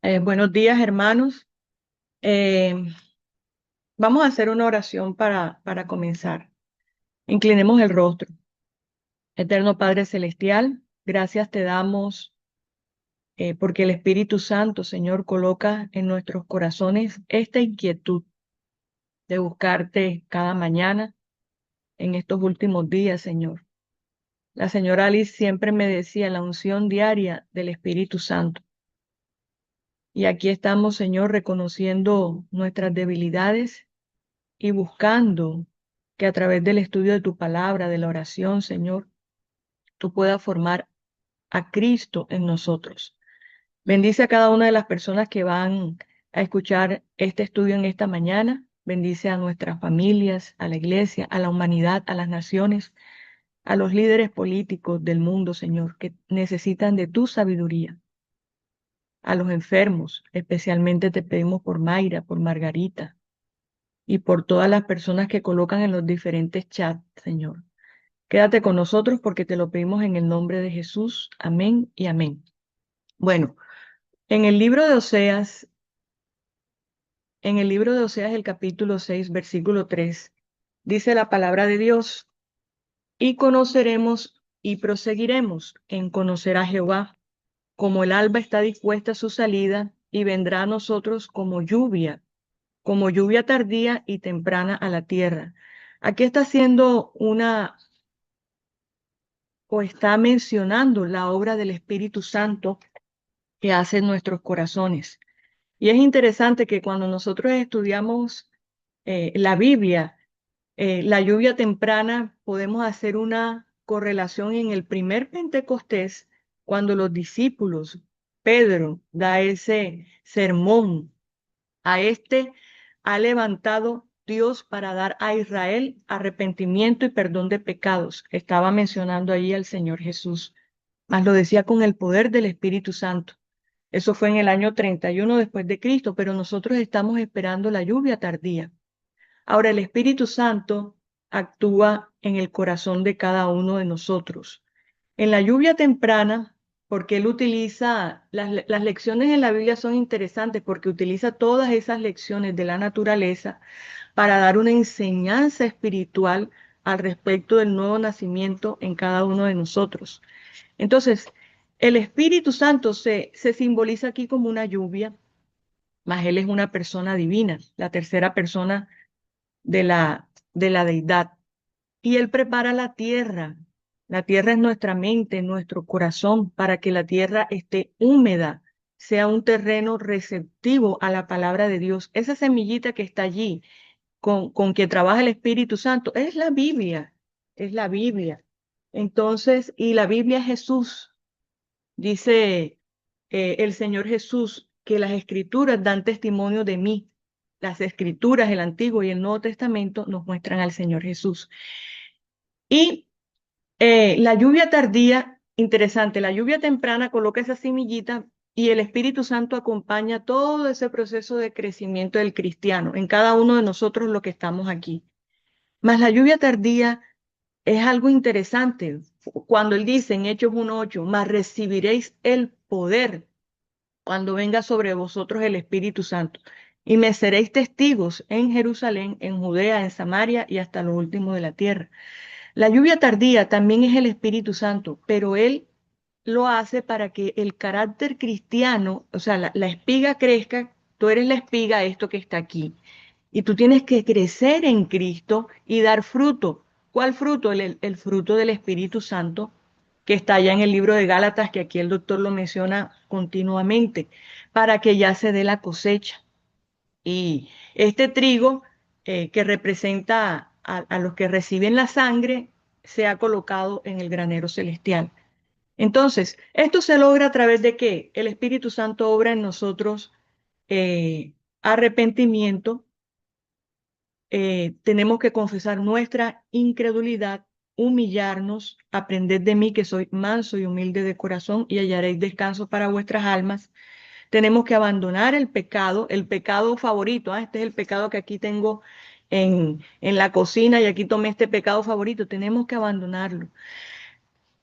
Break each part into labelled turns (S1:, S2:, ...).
S1: Buenos días, hermanos. Eh, Vamos a hacer una oración para comenzar. Inclinemos el rostro. Eterno Padre Celestial, gracias te damos porque el Espíritu Santo, Señor, coloca en nuestros corazones esta inquietud de buscarte cada mañana en estos últimos días, Señor. La señora Alice siempre me decía la unción diaria del Espíritu Santo. Y aquí estamos, Señor, reconociendo nuestras debilidades y buscando que a través del estudio de tu palabra, de la oración, Señor, tú puedas formar a Cristo en nosotros. Bendice a cada una de las personas que van a escuchar este estudio en esta mañana. Bendice a nuestras familias, a la iglesia, a la humanidad, a las naciones, a los líderes políticos del mundo, Señor, que necesitan de tu sabiduría. A los enfermos, especialmente te pedimos por Mayra, por Margarita y por todas las personas que colocan en los diferentes chats, Señor. Quédate con nosotros porque te lo pedimos en el nombre de Jesús. Amén y amén. Bueno, en el libro de Oseas, el capítulo 6, versículo 3, dice la palabra de Dios, y conoceremos y proseguiremos en conocer a Jehová, como el alba está dispuesta a su salida, y vendrá a nosotros como lluvia tardía y temprana a la tierra. Aquí está haciendo o está mencionando la obra del Espíritu Santo que hace en nuestros corazones. Y es interesante que cuando nosotros estudiamos la Biblia, la lluvia temprana, podemos hacer una correlación en el primer Pentecostés, cuando los discípulos, Pedro, da ese sermón. A este ha levantado Dios para dar a Israel arrepentimiento y perdón de pecados. Estaba mencionando allí al Señor Jesús, mas lo decía con el poder del Espíritu Santo. Eso fue en el año 31 después de Cristo, pero nosotros estamos esperando la lluvia tardía. Ahora, el Espíritu Santo actúa en el corazón de cada uno de nosotros. En la lluvia temprana, porque él utiliza, las lecciones en la Biblia son interesantes porque utiliza todas esas lecciones de la naturaleza para dar una enseñanza espiritual al respecto del nuevo nacimiento en cada uno de nosotros. Entonces, el Espíritu Santo se simboliza aquí como una lluvia, mas Él es una persona divina, la tercera persona de la deidad. Y Él prepara la tierra. La tierra es nuestra mente, nuestro corazón, para que la tierra esté húmeda, sea un terreno receptivo a la palabra de Dios. Esa semillita que está allí, con que trabaja el Espíritu Santo, es la Biblia, es la Biblia. Entonces, y la Biblia es Jesús. Dice el Señor Jesús que las escrituras dan testimonio de mí. Las escrituras, el Antiguo y el Nuevo Testamento, nos muestran al Señor Jesús. Y la lluvia tardía, interesante, la lluvia temprana coloca esa semillita y el Espíritu Santo acompaña todo ese proceso de crecimiento del cristiano, en cada uno de nosotros los que estamos aquí. Mas la lluvia tardía es algo interesante. Cuando él dice en Hechos 1:8, mas recibiréis el poder cuando venga sobre vosotros el Espíritu Santo, y me seréis testigos en Jerusalén, en Judea, en Samaria y hasta lo último de la tierra. La lluvia tardía también es el Espíritu Santo, pero él lo hace para que el carácter cristiano, o sea, la espiga crezca. Tú eres la espiga, esto que está aquí. Y tú tienes que crecer en Cristo y dar fruto. ¿Cuál fruto? El fruto del Espíritu Santo, que está allá en el libro de Gálatas, que aquí el doctor lo menciona continuamente, para que ya se dé la cosecha. Y este trigo que representa a los que reciben la sangre, se ha colocado en el granero celestial. Entonces, esto se logra a través de que el Espíritu Santo obra en nosotros arrepentimiento. Tenemos que confesar nuestra incredulidad, humillarnos, aprended de mí que soy manso y humilde de corazón y hallaréis descanso para vuestras almas. Tenemos que abandonar el pecado favorito. Este es el pecado que aquí tengo en la cocina y aquí tomé este pecado favorito. Tenemos que abandonarlo.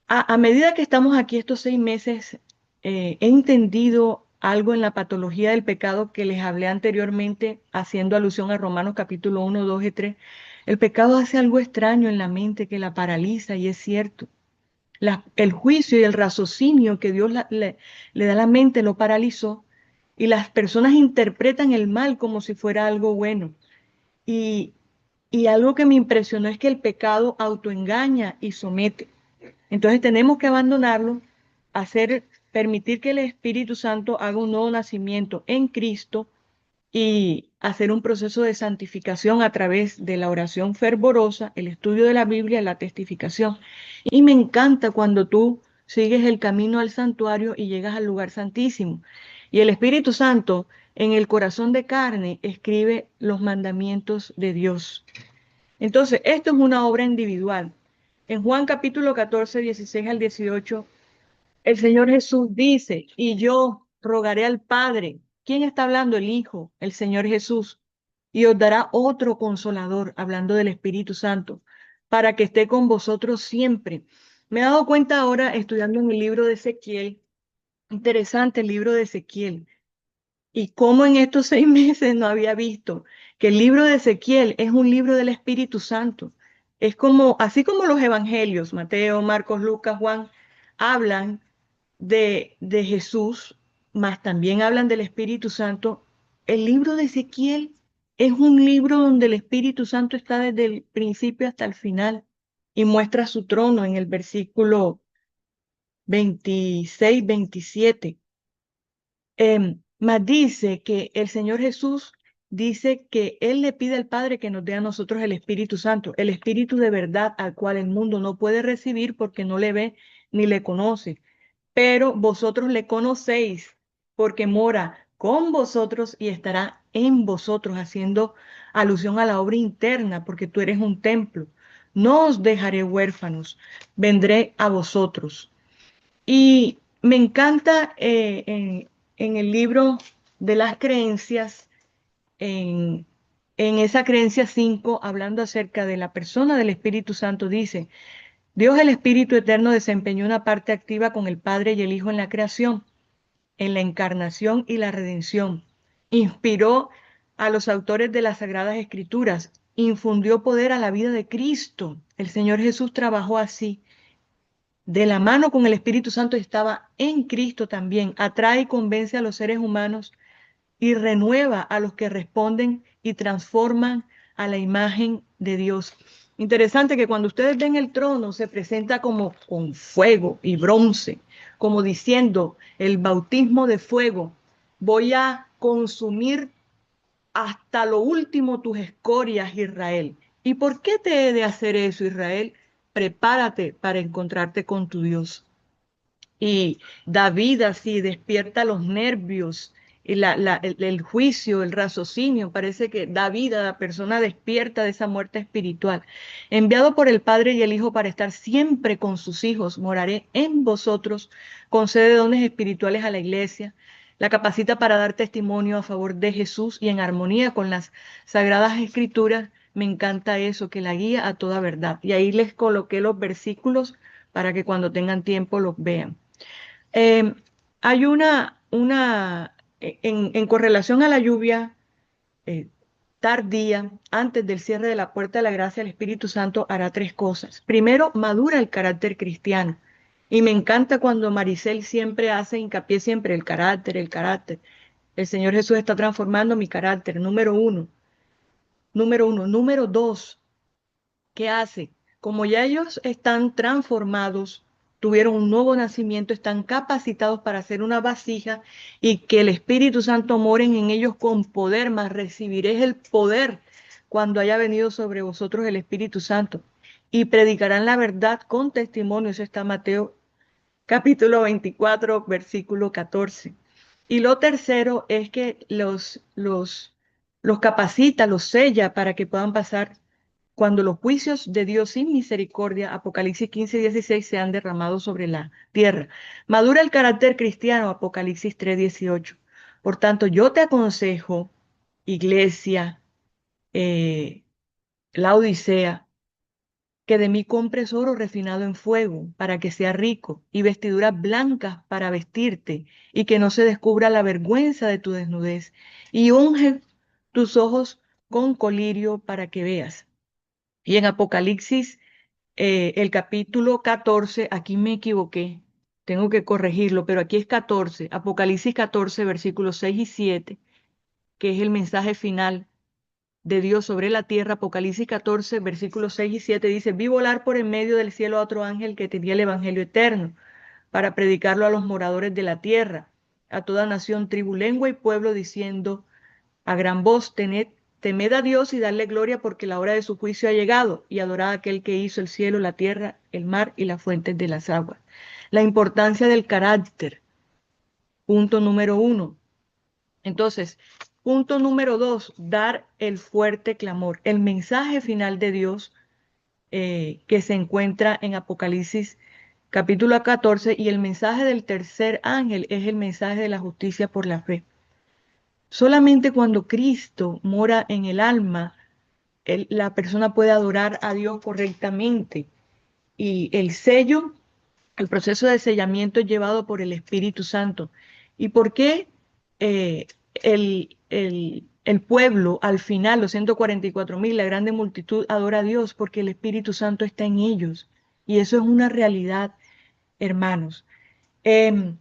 S1: A medida que estamos aquí estos 6 meses, he entendido algo en la patología del pecado que les hablé anteriormente, haciendo alusión a Romanos capítulo 1, 2 y 3. El pecado hace algo extraño en la mente que la paraliza y es cierto. El juicio y el raciocinio que Dios le da a la mente lo paralizó y las personas interpretan el mal como si fuera algo bueno. Y, y algo que me impresionó es que el pecado autoengaña y somete. Entonces tenemos que abandonarlo, permitir que el Espíritu Santo haga un nuevo nacimiento en Cristo y hacer un proceso de santificación a través de la oración fervorosa, el estudio de la Biblia, la testificación. Y me encanta cuando tú sigues el camino al santuario y llegas al lugar santísimo. Y el Espíritu Santo en el corazón de carne escribe los mandamientos de Dios. Entonces, esto es una obra individual. En Juan capítulo 14, 16 al 18, el Señor Jesús dice, y yo rogaré al Padre. ¿Quién está hablando? El Hijo, el Señor Jesús. Y os dará otro consolador, hablando del Espíritu Santo, para que esté con vosotros siempre. Me he dado cuenta ahora, estudiando en el libro de Ezequiel, interesante el libro de Ezequiel, y cómo en estos 6 meses no había visto que el libro de Ezequiel es un libro del Espíritu Santo. Es como, así como los evangelios, Mateo, Marcos, Lucas, Juan, hablan de Jesús, mas también hablan del Espíritu Santo. El libro de Ezequiel es un libro donde el Espíritu Santo está desde el principio hasta el final y muestra su trono en el versículo 26, 27. Mas dice que el Señor Jesús dice que Él le pide al Padre que nos dé a nosotros el Espíritu Santo, el Espíritu de verdad al cual el mundo no puede recibir porque no le ve ni le conoce. Pero vosotros le conocéis porque mora con vosotros y estará en vosotros, haciendo alusión a la obra interna, porque tú eres un templo. No os dejaré huérfanos, vendré a vosotros. Y me encanta en el libro de las creencias, en, en esa creencia 5 hablando acerca de la persona del Espíritu Santo, dice, Dios el Espíritu Eterno desempeñó una parte activa con el Padre y el Hijo en la creación, en la encarnación y la redención. Inspiró a los autores de las Sagradas Escrituras, infundió poder a la vida de Cristo. El Señor Jesús trabajó así de la mano con el Espíritu Santo estaba en Cristo también, atrae y convence a los seres humanos y renueva a los que responden y transforman a la imagen de Dios. Interesante que cuando ustedes ven el trono se presenta como con fuego y bronce, como diciendo el bautismo de fuego. Voy a consumir hasta lo último tus escorias, Israel. ¿Y por qué te he de hacer eso, Israel? Prepárate para encontrarte con tu Dios. Y David así despierta los nervios, y el juicio, el raciocinio. Parece que David, la persona despierta de esa muerte espiritual. Enviado por el Padre y el Hijo para estar siempre con sus hijos, moraré en vosotros, concede dones espirituales a la iglesia, la capacita para dar testimonio a favor de Jesús y en armonía con las sagradas escrituras. Me encanta eso, que la guía a toda verdad. Y ahí les coloqué los versículos para que cuando tengan tiempo los vean. Eh, Hay en correlación a la lluvia eh, tardía, antes del cierre de la puerta de la gracia, el Espíritu Santo hará 3 cosas. Primero, madura el carácter cristiano. Y me encanta cuando Maricel siempre hace hincapié siempre el carácter, el carácter. El Señor Jesús está transformando mi carácter, número uno. Número uno. Número dos, ¿qué hace? Como ya ellos están transformados, tuvieron un nuevo nacimiento, están capacitados para hacer una vasija y que el Espíritu Santo moren en ellos con poder, mas recibiréis el poder cuando haya venido sobre vosotros el Espíritu Santo y predicarán la verdad con testimonio. Eso está Mateo capítulo 24, versículo 14. Y lo tercero es que los capacita, los sella para que puedan pasar cuando los juicios de Dios sin misericordia, Apocalipsis 15, 16, se han derramado sobre la tierra. Madura el carácter cristiano, Apocalipsis 3, 18. Por tanto, yo te aconsejo, iglesia, la Odisea, que de mí compres oro refinado en fuego, para que sea rico, y vestiduras blancas para vestirte, y que no se descubra la vergüenza de tu desnudez, y unge tus ojos con colirio para que veas. Y en Apocalipsis, el capítulo 14, aquí me equivoqué, tengo que corregirlo, pero aquí es 14, Apocalipsis 14, versículos 6 y 7, que es el mensaje final de Dios sobre la tierra. Apocalipsis 14, versículos 6 y 7 dice: vi volar por en medio del cielo a otro ángel que tenía el evangelio eterno para predicarlo a los moradores de la tierra, a toda nación, tribu, lengua y pueblo, diciendo a gran voz: temed a Dios y dadle gloria, porque la hora de su juicio ha llegado, y adorad a aquel que hizo el cielo, la tierra, el mar y las fuentes de las aguas. La importancia del carácter, punto número uno. Entonces, punto número dos, dar el fuerte clamor, el mensaje final de Dios, que se encuentra en Apocalipsis capítulo 14, y el mensaje del tercer ángel es el mensaje de la justicia por la fe. Solamente cuando Cristo mora en el alma, la persona puede adorar a Dios correctamente, y el sello, el proceso de sellamiento es llevado por el Espíritu Santo. ¿Y por qué el pueblo al final, los 144.000, la grande multitud, adora a Dios? Porque el Espíritu Santo está en ellos. Y eso es una realidad, hermanos. Em,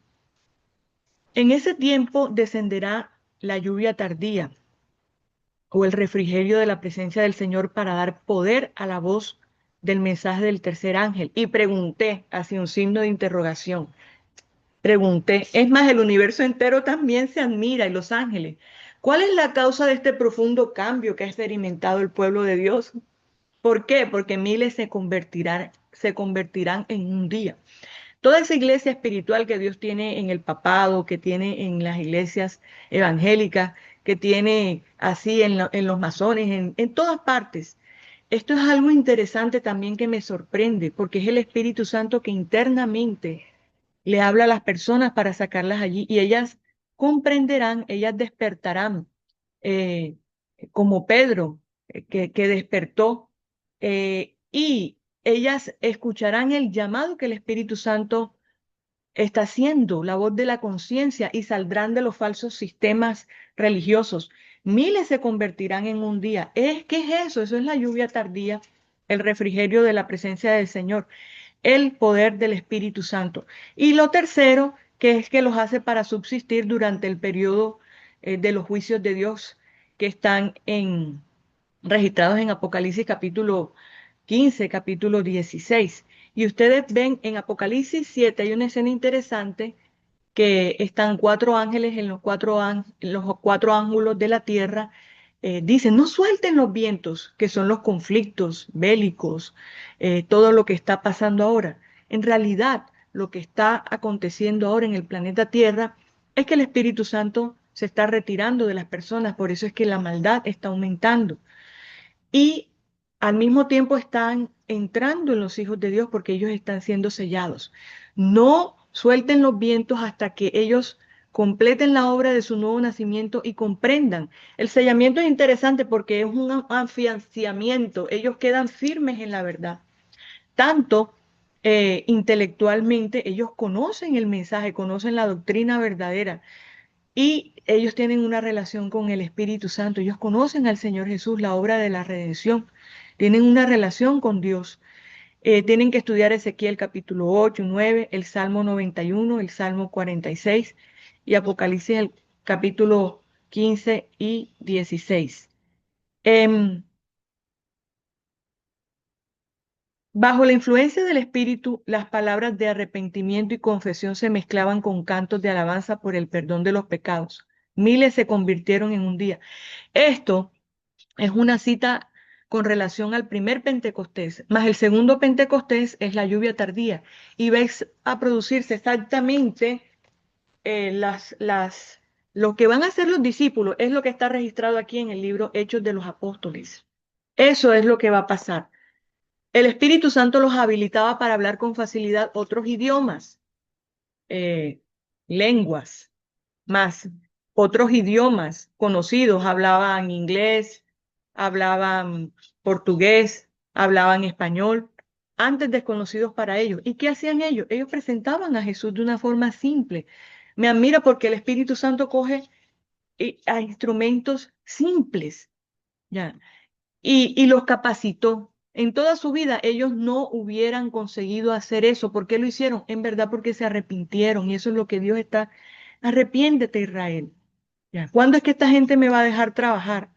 S1: en ese tiempo descenderá la lluvia tardía o el refrigerio de la presencia del Señor para dar poder a la voz del mensaje del tercer ángel. Y pregunté, hacia un signo de interrogación, pregunté, es más, el universo entero también se admira, y los ángeles. ¿Cuál es la causa de este profundo cambio que ha experimentado el pueblo de Dios? ¿Por qué? Porque miles se convertirán en un día. Toda esa iglesia espiritual que Dios tiene en el papado, que tiene en las iglesias evangélicas, que tiene así en los masones, en todas partes. Esto es algo interesante también que me sorprende, porque es el Espíritu Santo que internamente le habla a las personas para sacarlas allí, y ellas comprenderán, ellas despertarán, eh, como Pedro, que despertó, y ellas escucharán el llamado que el Espíritu Santo está haciendo, la voz de la conciencia, y saldrán de los falsos sistemas religiosos. Miles se convertirán en un día. ¿Qué es eso? Eso es la lluvia tardía, el refrigerio de la presencia del Señor, el poder del Espíritu Santo. Y lo tercero, que es que los hace para subsistir durante el periodo de los juicios de Dios, que están registrados en Apocalipsis capítulo 15, capítulo 16. Y ustedes ven en Apocalipsis 7, hay una escena interesante, que están cuatro ángeles en los cuatro ángulos de la tierra. Dicen: no suelten los vientos, que son los conflictos bélicos, todo lo que está pasando ahora. En realidad, lo que está aconteciendo ahora en el planeta Tierra es que el Espíritu Santo se está retirando de las personas, por eso es que la maldad está aumentando. Y al mismo tiempo están entrando en los hijos de Dios, porque ellos están siendo sellados. No suelten los vientos hasta que ellos completen la obra de su nuevo nacimiento y comprendan. El sellamiento es interesante porque es un afianzamiento. Ellos quedan firmes en la verdad. Tanto intelectualmente, ellos conocen el mensaje, conocen la doctrina verdadera, y ellos tienen una relación con el Espíritu Santo. Ellos conocen al Señor Jesús, la obra de la redención. Tienen una relación con Dios. Tienen que estudiar Ezequiel capítulo 8, 9, el Salmo 91, el Salmo 46 y Apocalipsis el capítulo 15 y 16. Em, Bajo la influencia del Espíritu, las palabras de arrepentimiento y confesión se mezclaban con cantos de alabanza por el perdón de los pecados. Miles se convirtieron en un día. Esto es una cita con relación al primer Pentecostés, más el segundo Pentecostés es la lluvia tardía, y ves a producirse exactamente lo que van a hacer los discípulos, es lo que está registrado aquí en el libro Hechos de los Apóstoles. Eso es lo que va a pasar. El Espíritu Santo los habilitaba para hablar con facilidad otros idiomas, eh, lenguas, más otros idiomas conocidos. Hablaban inglés, hablaban portugués, hablaban español. antes desconocidos para ellos. ¿Y qué hacían ellos? Ellos presentaban a Jesús de una forma simple. Me admira porque el Espíritu Santo coge a instrumentos simples, ¿ya? Y los capacitó. En toda su vida ellos no hubieran conseguido hacer eso. ¿Por qué lo hicieron? En verdad porque se arrepintieron y eso es lo que Dios está. Arrepiéntete, Israel. ¿Ya? ¿Cuándo es que esta gente me va a dejar trabajar?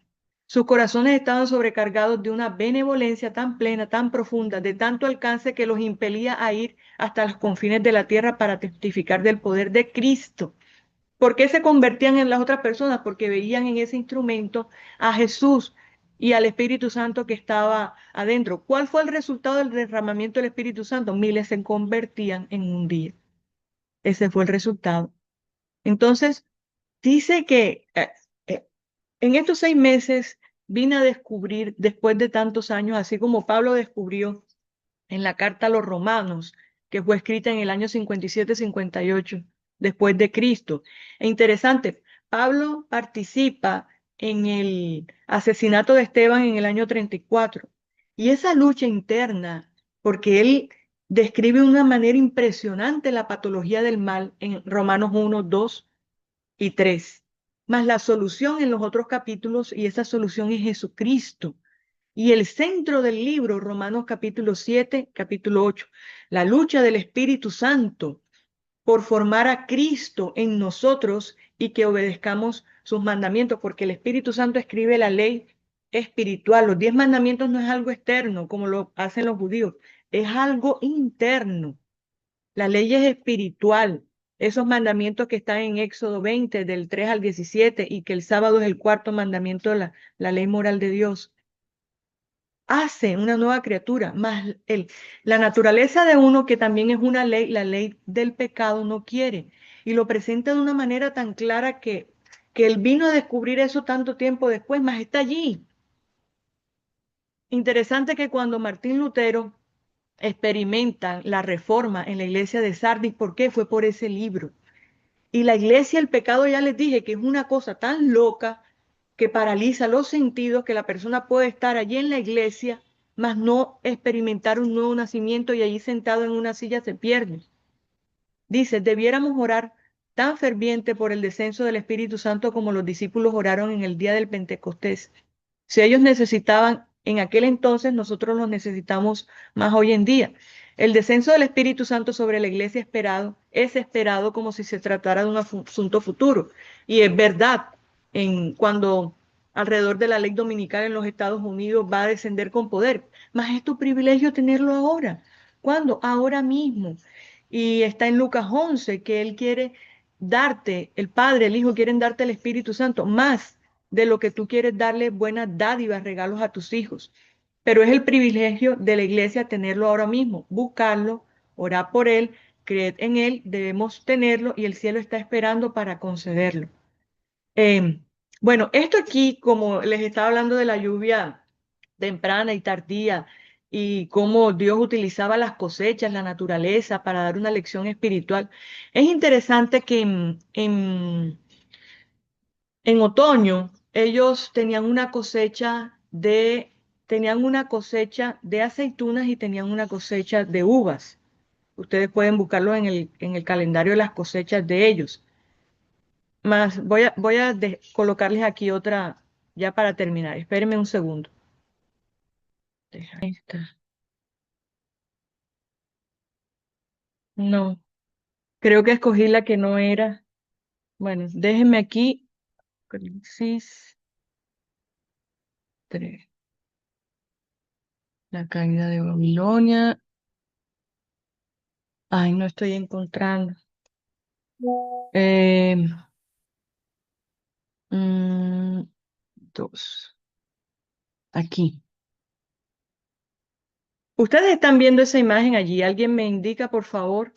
S1: Sus corazones estaban sobrecargados de una benevolencia tan plena, tan profunda, de tanto alcance que los impelía a ir hasta los confines de la tierra para testificar del poder de Cristo. ¿Por qué se convertían en las otras personas? Porque veían en ese instrumento a Jesús y al Espíritu Santo que estaba adentro. ¿Cuál fue el resultado del derramamiento del Espíritu Santo? Miles se convertían en un día. Ese fue el resultado. Entonces, dice que eh, en estos 6 meses vine a descubrir, después de tantos años, así como Pablo descubrió en la carta a los Romanos, que fue escrita en el año 57-58 después de Cristo. E interesante, Pablo participa en el asesinato de Esteban en el año 34. Y esa lucha interna, porque él describe de una manera impresionante la patología del mal en Romanos 1, 2 y 3, más la solución en los otros capítulos, y esa solución es Jesucristo. Y el centro del libro, Romanos capítulo 7, capítulo 8, la lucha del Espíritu Santo por formar a Cristo en nosotros y que obedezcamos sus mandamientos, porque el Espíritu Santo escribe la ley espiritual. Los 10 mandamientos no es algo externo, como lo hacen los judíos, es algo interno. La ley es espiritual. Esos mandamientos que están en Éxodo 20, del 3 al 17, y que el sábado es el cuarto mandamiento de la ley moral de Dios, hace una nueva criatura, más la naturaleza de uno, que también es una ley, la ley del pecado no quiere, y lo presenta de una manera tan clara que él vino a descubrir eso tanto tiempo después, más está allí. Interesante que cuando Martín Lutero experimenta la reforma en la iglesia de Sardis, ¿por qué? Fue por ese libro. Y la iglesia, el pecado, ya les dije que es una cosa tan loca que paraliza los sentidos, que la persona puede estar allí en la iglesia, mas no experimentar un nuevo nacimiento, y allí sentado en una silla se pierde. Dice, debiéramos orar tan ferviente por el descenso del Espíritu Santo como los discípulos oraron en el día del Pentecostés. Si ellos necesitaban en aquel entonces, nosotros los necesitamos más hoy en día. El descenso del Espíritu Santo sobre la iglesia es esperado como si se tratara de un asunto futuro. Y es verdad, cuando alrededor de la ley dominical en los Estados Unidos va a descender con poder. Mas es tu privilegio tenerlo ahora. ¿Cuándo? Ahora mismo. Y está en Lucas 11 que Él quiere darte, el Padre, el Hijo quieren darte el Espíritu Santo, más de lo que tú quieres darle buenas dádivas, regalos a tus hijos. Pero es el privilegio de la iglesia tenerlo ahora mismo, buscarlo, orar por él, creer en él, debemos tenerlo y el cielo está esperando para concederlo. Eh, bueno, esto aquí, como les estaba hablando de la lluvia temprana y tardía y cómo Dios utilizaba las cosechas, la naturaleza para dar una lección espiritual, es interesante que en otoño, ellos tenían una cosecha de aceitunas y tenían una cosecha de uvas. Ustedes pueden buscarlo en el calendario de las cosechas de ellos. Más, voy a colocarles aquí otra, ya para terminar. Espérenme un segundo. Ahí está. No, creo que escogí la que no era. Bueno, déjenme aquí. Crisis 3. La caída de Babilonia. Ay, no estoy encontrando. Eh, mm, dos. Aquí. Ustedes están viendo esa imagen allí. ¿Alguien me indica, por favor?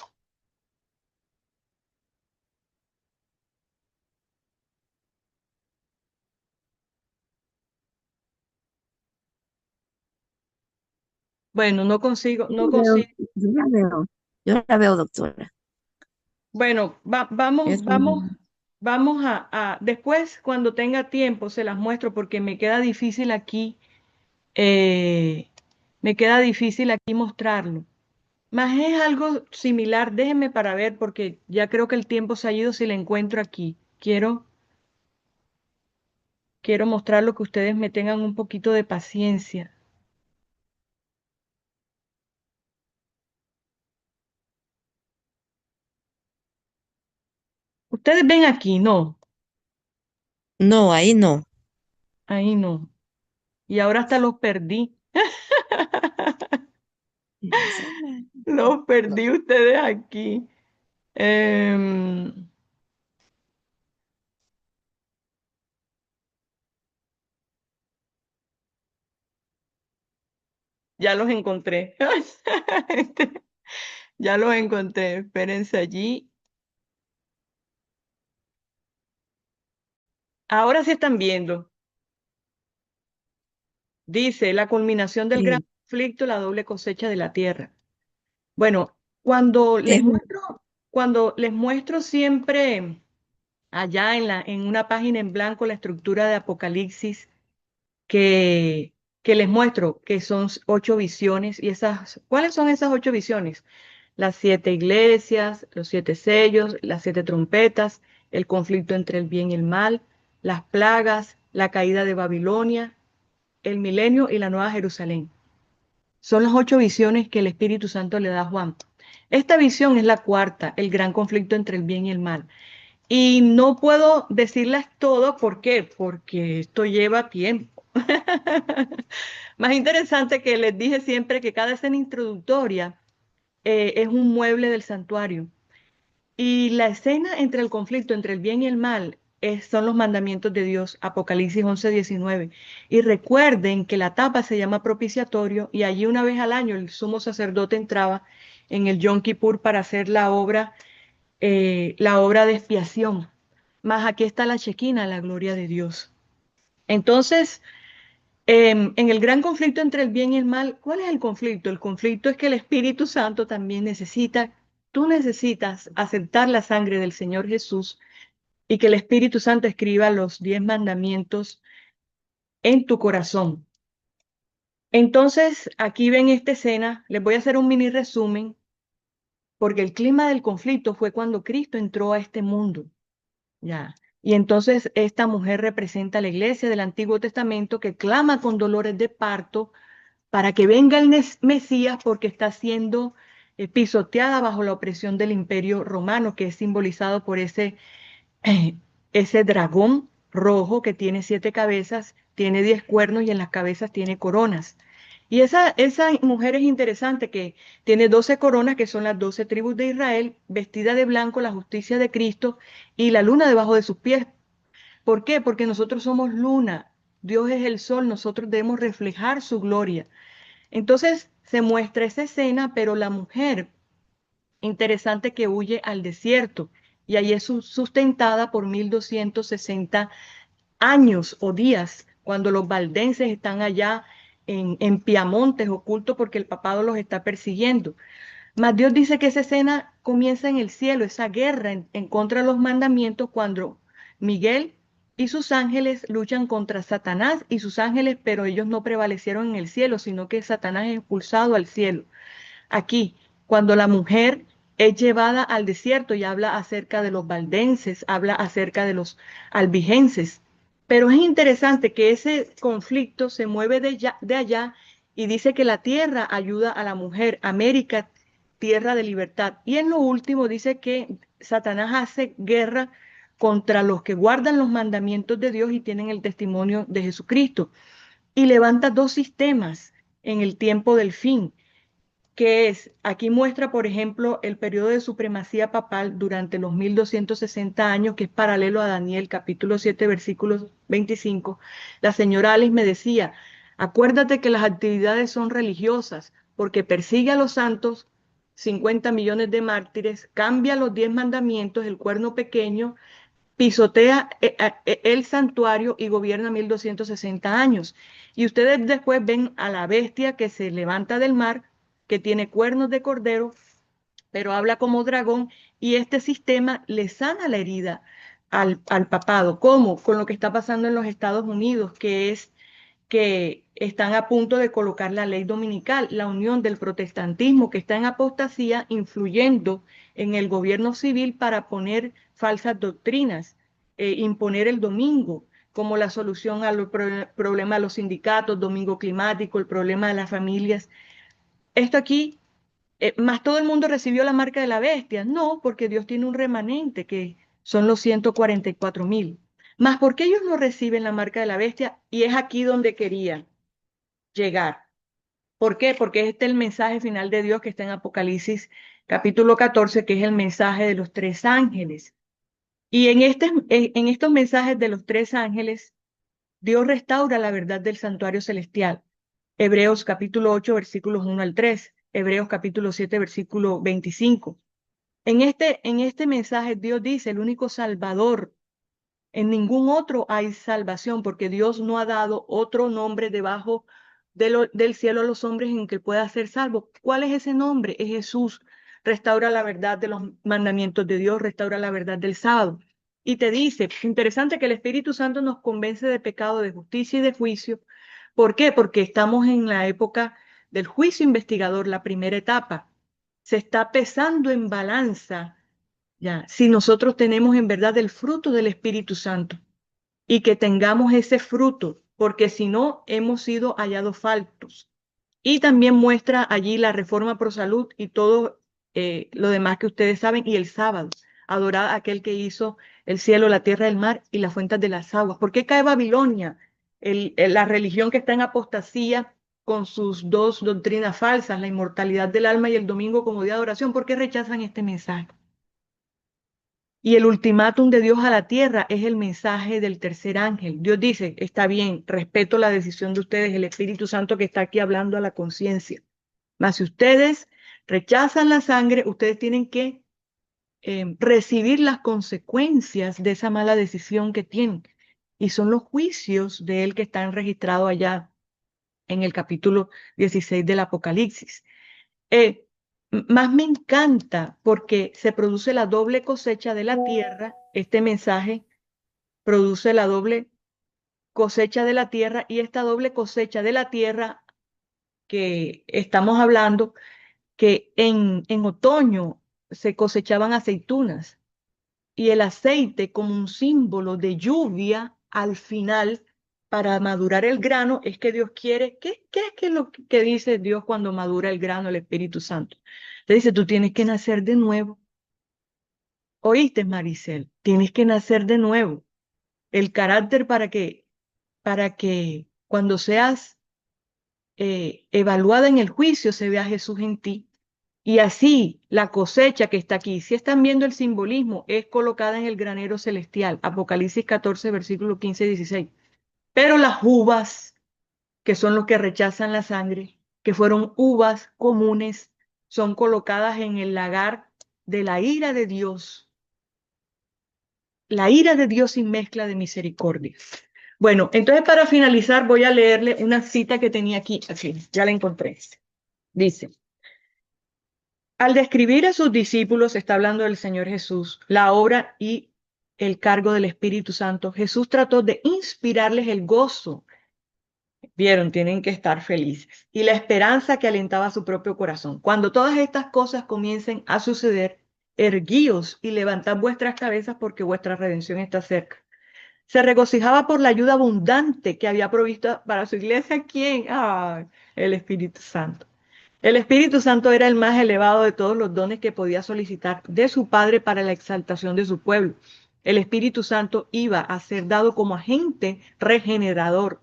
S1: Bueno, no consigo, no
S2: Veo,
S1: consigo.
S2: yo la veo, doctora.
S1: Bueno, vamos,
S2: Es
S1: vamos,
S2: un,
S1: vamos después, cuando tenga tiempo, se las muestro porque me queda difícil aquí. eh, Me queda difícil aquí mostrarlo. Más es algo similar, déjenme para ver porque ya creo que el tiempo se ha ido si la encuentro aquí. Quiero mostrarlo que ustedes me tengan un poquito de paciencia. Ustedes ven aquí, no,
S2: No, ahí no.
S1: ahí no. Y ahora hasta los perdí. Los perdí ustedes aquí. Em, ya los encontré. Este, ya los encontré. Espérense allí. Ahora sí están viendo. Dice, la culminación del gran
S2: Sí,
S1: conflicto, la doble cosecha de la tierra. Bueno, cuando les
S2: es,
S1: muestro, cuando les muestro siempre allá en una página en blanco la estructura de Apocalipsis que, que les muestro, que son 8 visiones, y ¿cuáles son esas 8 visiones? Las 7 iglesias, los 7 sellos, las 7 trompetas, el conflicto entre el bien y el mal, las plagas, la caída de Babilonia, el milenio y la nueva Jerusalén. Son las 8 visiones que el Espíritu Santo le da a Juan. Esta visión es la cuarta, el gran conflicto entre el bien y el mal. Y no puedo decirlas todo, ¿por qué? Porque esto lleva tiempo. Más interesante que les dije siempre que cada escena introductoria es un mueble del santuario. Y la escena entre el conflicto entre el bien y el mal son los mandamientos de Dios, Apocalipsis 11:19. Y recuerden que la tapa se llama propiciatorio y allí una vez al año el sumo sacerdote entraba en el Yom Kippur para hacer la obra de expiación. Más aquí está la chequina, la gloria de Dios. Entonces, en el gran conflicto entre el bien y el mal, ¿cuál es el conflicto? El conflicto es que el Espíritu Santo también tú necesitas aceptar la sangre del Señor Jesús y que el Espíritu Santo escriba los 10 mandamientos en tu corazón. Entonces, aquí ven esta escena, les voy a hacer un mini resumen, porque el clima del conflicto fue cuando Cristo entró a este mundo. Ya. Y entonces esta mujer representa a la iglesia del Antiguo Testamento que clama con dolores de parto para que venga el Mesías porque está siendo pisoteada bajo la opresión del Imperio Romano, que es simbolizado por eh, ese dragón rojo que tiene 7 cabezas, tiene 10 cuernos y en las cabezas tiene coronas. Y esa mujer es interesante que tiene 12 coronas, que son las 12 tribus de Israel, vestida de blanco, la justicia de Cristo y la luna debajo de sus pies. ¿Por qué? Porque nosotros somos luna, Dios es el sol, nosotros debemos reflejar su gloria. Entonces se muestra esa escena, pero la mujer, interesante que huye al desierto y allí es sustentada por 1260 años o días, cuando los valdenses están allá en Piamontes ocultos porque el papado los está persiguiendo. Mas Dios dice que esa escena comienza en el cielo, esa guerra en contra de los mandamientos, cuando Miguel y sus ángeles luchan contra Satanás y sus ángeles, pero ellos no prevalecieron en el cielo, sino que Satanás es expulsado al cielo. Aquí, cuando la mujer es llevada al desierto y habla acerca de los valdenses, habla acerca de los albigenses. Pero es interesante que ese conflicto se mueve de allá y dice que la tierra ayuda a la mujer, América, tierra de libertad. Y en lo último dice que Satanás hace guerra contra los que guardan los mandamientos de Dios y tienen el testimonio de Jesucristo. Y levanta 2 sistemas en el tiempo del fin, que es, aquí muestra, por ejemplo, el periodo de supremacía papal durante los 1260 años, que es paralelo a Daniel capítulo 7, versículos 25. La señora Alice me decía, acuérdate que las actividades son religiosas, porque persigue a los santos, 50 millones de mártires, cambia los 10 mandamientos, el cuerno pequeño, pisotea el santuario y gobierna 1260 años. Y ustedes después ven a la bestia que se levanta del mar, que tiene cuernos de cordero, pero habla como dragón, y este sistema le sana la herida al papado. ¿Cómo? Con lo que está pasando en los Estados Unidos, que es que están a punto de colocar la ley dominical, la unión del protestantismo que está en apostasía, influyendo en el gobierno civil para poner falsas doctrinas, imponer el domingo como la solución al problema de los sindicatos, domingo climático, el problema de las familias. Esto aquí, más todo el mundo recibió la marca de la bestia. No, porque Dios tiene un remanente que son los 144.000. Más porque ellos no reciben la marca de la bestia, y es aquí donde quería llegar. ¿Por qué? Porque este es el mensaje final de Dios que está en Apocalipsis capítulo 14, que es el mensaje de los tres ángeles. Y en estos mensajes de los tres ángeles, Dios restaura la verdad del santuario celestial. Hebreos capítulo 8, versículos 1 al 3. Hebreos capítulo 7, versículo 25. En este mensaje Dios dice, el único salvador, en ningún otro hay salvación, porque Dios no ha dado otro nombre debajo del cielo a los hombres en que pueda ser salvo. ¿Cuál es ese nombre? Es Jesús. Restaura la verdad de los mandamientos de Dios, restaura la verdad del sábado. Y te dice, interesante que el Espíritu Santo nos convence de pecado, de justicia y de juicio. ¿Por qué? Porque estamos en la época del juicio investigador, la primera etapa. Se está pesando en balanza, ya, si nosotros tenemos en verdad el fruto del Espíritu Santo y que tengamos ese fruto, porque si no, hemos sido hallados faltos. Y también muestra allí la reforma pro salud y todo lo demás que ustedes saben, y el sábado, adorar a aquel que hizo el cielo, la tierra, el mar y las fuentes de las aguas. ¿Por qué cae Babilonia? La religión que está en apostasía con sus dos doctrinas falsas, la inmortalidad del alma y el domingo como día de adoración. ¿Por qué rechazan este mensaje? Y el ultimátum de Dios a la tierra es el mensaje del tercer ángel. Dios dice, está bien, respeto la decisión de ustedes, el Espíritu Santo que está aquí hablando a la conciencia. Mas si ustedes rechazan la sangre, ustedes tienen que recibir las consecuencias de esa mala decisión que tienen. Y son los juicios de él que están registrados allá en el capítulo 16 del Apocalipsis. Eh, Más me encanta porque se produce la doble cosecha de la tierra. Este mensaje produce la doble cosecha de la tierra, y esta doble cosecha de la tierra que estamos hablando, que en otoño se cosechaban aceitunas, y el aceite como un símbolo de lluvia al final para madurar el grano, es que Dios quiere. ¿Qué es que lo que dice Dios cuando madura el grano, el Espíritu Santo? Le dice, tú tienes que nacer de nuevo. ¿Oíste, Maricel? Tienes que nacer de nuevo. El carácter para que cuando seas evaluada en el juicio se vea Jesús en ti. Y así la cosecha que está aquí, si están viendo el simbolismo, es colocada en el granero celestial. Apocalipsis 14, versículo 15 y 16. Pero las uvas, que son los que rechazan la sangre, que fueron uvas comunes, son colocadas en el lagar de la ira de Dios. La ira de Dios sin mezcla de misericordia. Bueno, entonces para finalizar voy a leerle una cita que tenía aquí. Así, ya la encontré. Dice, al describir a sus discípulos, está hablando del Señor Jesús, la obra y el cargo del Espíritu Santo, Jesús trató de inspirarles el gozo. Vieron, tienen que estar felices. Y la esperanza que alentaba su propio corazón. Cuando todas estas cosas comiencen a suceder, erguíos y levantad vuestras cabezas, porque vuestra redención está cerca. Se regocijaba por la ayuda abundante que había provisto para su iglesia. ¿Quién? Ah, el Espíritu Santo. El Espíritu Santo era el más elevado de todos los dones que podía solicitar de su Padre para la exaltación de su pueblo. El Espíritu Santo iba a ser dado como agente regenerador,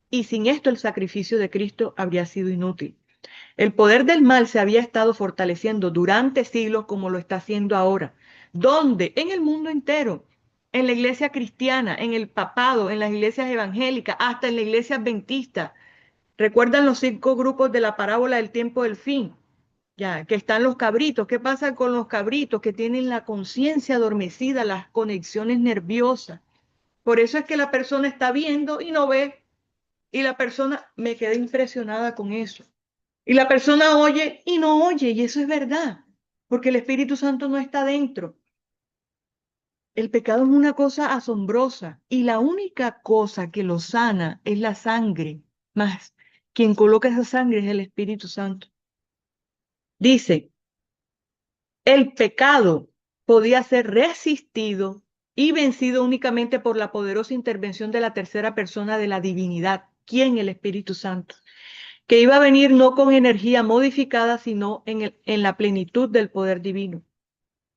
S1: y sin esto el sacrificio de Cristo habría sido inútil. El poder del mal se había estado fortaleciendo durante siglos, como lo está haciendo ahora. ¿Dónde? En el mundo entero. En la iglesia cristiana, en el papado, en las iglesias evangélicas, hasta en la iglesia adventista. ¿Recuerdan los 5 grupos de la parábola del tiempo del fin? Ya, que están los cabritos. ¿Qué pasa con los cabritos que tienen la conciencia adormecida, las conexiones nerviosas? Por eso es que la persona está viendo y no ve. Y la persona, me quedé impresionada con eso. Y la persona oye y no oye, y eso es verdad, porque el Espíritu Santo no está dentro. El pecado es una cosa asombrosa y la única cosa que lo sana es la sangre. Más, quien coloca esa sangre es el Espíritu Santo. Dice, el pecado podía ser resistido y vencido únicamente por la poderosa intervención de la tercera persona de la divinidad. ¿Quién? El Espíritu Santo, que iba a venir no con energía modificada, sino en la plenitud del poder divino.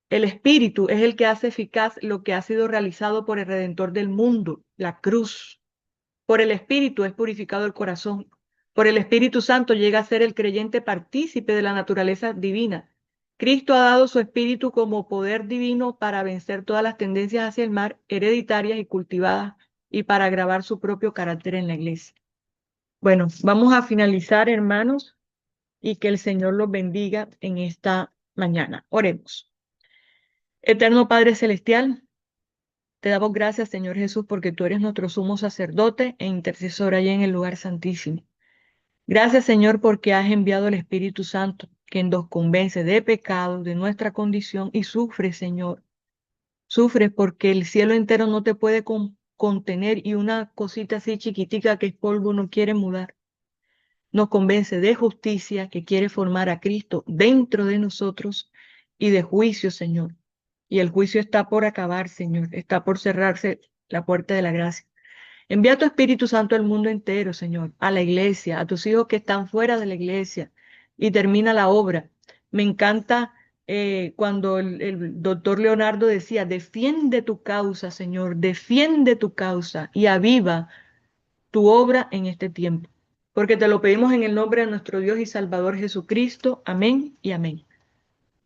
S1: El Espíritu es el que hace eficaz lo que ha sido realizado por el Redentor del mundo, la cruz. Por el Espíritu es purificado el corazón. Por el Espíritu Santo llega a ser el creyente partícipe de la naturaleza divina. Cristo ha dado su Espíritu como poder divino para vencer todas las tendencias hacia el mal, hereditarias y cultivadas, y para grabar su propio carácter en la iglesia. Bueno, vamos a finalizar, hermanos, y que el Señor los bendiga en esta mañana. Oremos. Eterno Padre Celestial, te damos gracias, Señor Jesús, porque tú eres nuestro sumo sacerdote e intercesor allá en el lugar santísimo. Gracias, Señor, porque has enviado el Espíritu Santo, quien nos convence de pecado, de nuestra condición, y sufre, Señor. Sufres porque el cielo entero no te puede contener y una cosita así chiquitica que es polvo no quiere mudar. Nos convence de justicia, que quiere formar a Cristo dentro de nosotros, y de juicio, Señor. Y el juicio está por acabar, Señor. Está por cerrarse la puerta de la gracia. Envía tu Espíritu Santo al mundo entero, Señor, a la iglesia, a tus hijos que están fuera de la iglesia, y termina la obra. Me encanta cuando el doctor Leonardo decía, defiende tu causa, Señor, defiende tu causa y aviva tu obra en este tiempo. Porque te lo pedimos en el nombre de nuestro Dios y Salvador Jesucristo. Amén y amén.